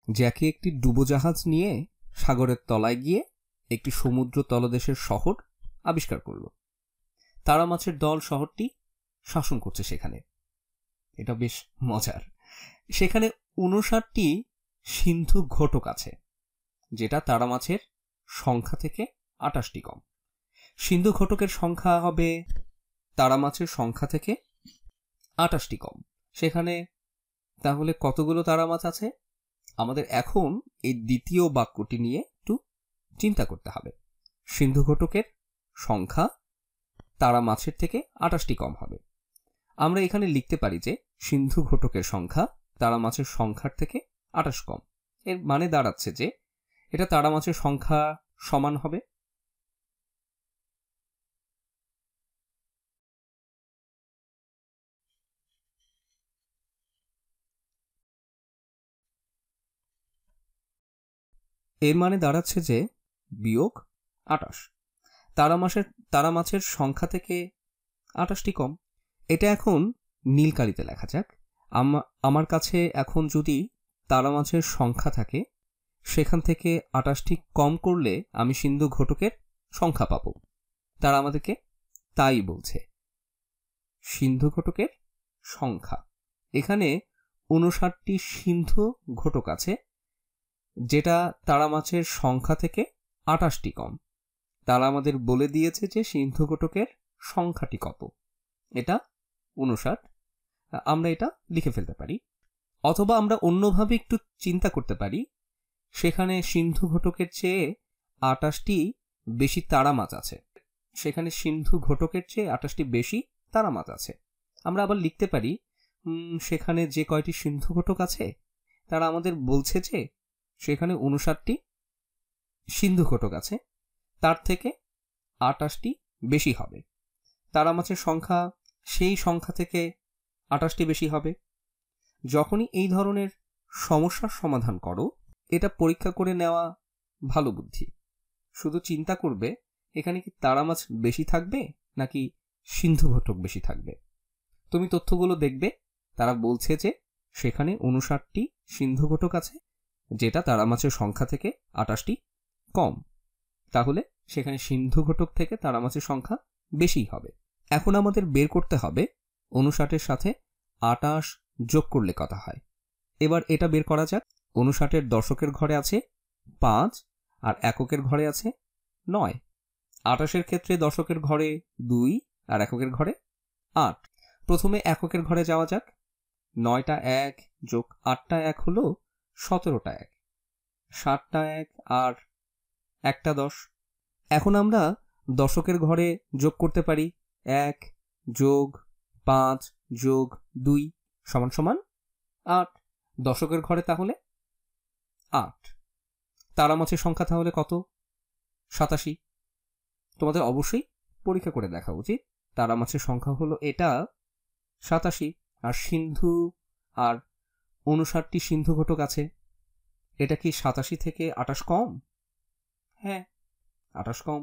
জ্যাকি একটি ডুবোজাহাজ নিয়ে সাগরের তলায় গিয়ে একটি সমুদ্র তলদেশের শহর আবিষ্কার করল। তারা মাছের দল শহরটি শাসন করছে সেখানে। এটা বেশ মজার। সেখানে 59টি সিন্ধু ঘটক আছে, যেটা তারা মাছের সংখ্যা থেকে 28টি কম। সিন্ধু ঘটকের সংখ্যা হবে তারা মাছের সংখ্যা থেকে 28টি কম। সেখানে তাহলে কতগুলো তারা মাছ আছে? আমাদের এখন এই দ্বিতীয় বাক্যটি নিয়ে একটু চিন্তা করতে হবে। সিন্ধু ঘটকের সংখ্যা তারা মাছের থেকে 28টি কম হবে। আমরা এখানে লিখতে পারি যে সিন্ধু ঘটকের সংখ্যা তারা মাছের সংখ্যার থেকে 28 কম। এর মানে দাঁড়াচ্ছে যে এটা তারা মাছের সংখ্যা সমান হবে। এর মানে দাঁড়াচ্ছে যে বিয়োগ 28। তারা মাছের সংখ্যা থেকে 28টি কম। এটা এখন নীল কালিতে লেখা যাক। আমার কাছে এখন যদি তারা মাছের সংখ্যা থাকে, সেখান থেকে 28টি কম করলে আমি সিন্ধু ঘটকের সংখ্যা পাব। তারা আমাদেরকে তাই বলছে। সিন্ধু ঘটকের সংখ্যা, এখানে 59টি সিন্ধু ঘটক আছে, যেটা তারা মাছের সংখ্যা থেকে 28টি কম। তারা আমাদের বলে দিয়েছে যে সিন্ধু ঘটকের সংখ্যাটি কত। এটা 59। আমরা এটা লিখে ফেলতে পারি, অথবা আমরা অন্যভাবে একটু চিন্তা করতে পারি। সেখানে সিন্ধু ঘটকের চেয়ে 28টি বেশি তারা মাছ আছে। সেখানে সিন্ধু ঘটকের চেয়ে 28টি বেশি তারা মাছ আছে। আমরা আবার লিখতে পারি সেখানে যে কয়টি সিন্ধু ঘটক আছে তারা আমাদের বলছে যে সেখানে 59টি সিন্ধু ঘটক আছে, তার থেকে 28টি বেশি হবে। তারা মাছের সংখ্যা সেই সংখ্যা থেকে 28টি বেশি হবে। যখনই এই ধরনের সমস্যার সমাধান করো, এটা পরীক্ষা করে নেওয়া ভালো বুদ্ধি। শুধু চিন্তা করবে এখানে কি তারা মাছ বেশি থাকবে নাকি সিন্ধু ঘটক বেশি থাকবে। তুমি তথ্যগুলো দেখবে, তারা বলছে যে সেখানে 59টি সিন্ধু ঘটক আছে, যেটা তারা মাছের সংখ্যা থেকে 28টি কম। তাহলে সেখানে সিন্ধু ঘটক থেকে তারা মাছের সংখ্যা বেশি হবে। এখন আমাদের বের করতে হবে 59-এর সাথে 28 যোগ করলে কত হয়। এবার এটা বের করা যাক। 59-এর দশকের ঘরে আছে 5 আর এককের ঘরে আছে 9। 28-এর ক্ষেত্রে দশকের ঘরে 2 আর এককের ঘরে 8। প্রথমে এককের ঘরে যাওয়া যাক। 9টা 1 যোগ 8টা 1 হলো 17টা 1, 7টা 1 আর 1টা 10। এখন আমরা দশকের ঘরে যোগ করতে পারি 1 যোগ 5 যোগ 2 সমান সমান 8। দশকের ঘরে তাহলে 8। তারা মাছের সংখ্যা তাহলে কত? 87। তোমাদের অবশ্যই পরীক্ষা করে দেখা উচিত। তারা মাছের সংখ্যা হলো এটা 87। আর সিন্ধু আর 59টি সিন্ধু ঘটক আছে, এটা কি 87 থেকে 28 কম? হ্যাঁ, 28 কম।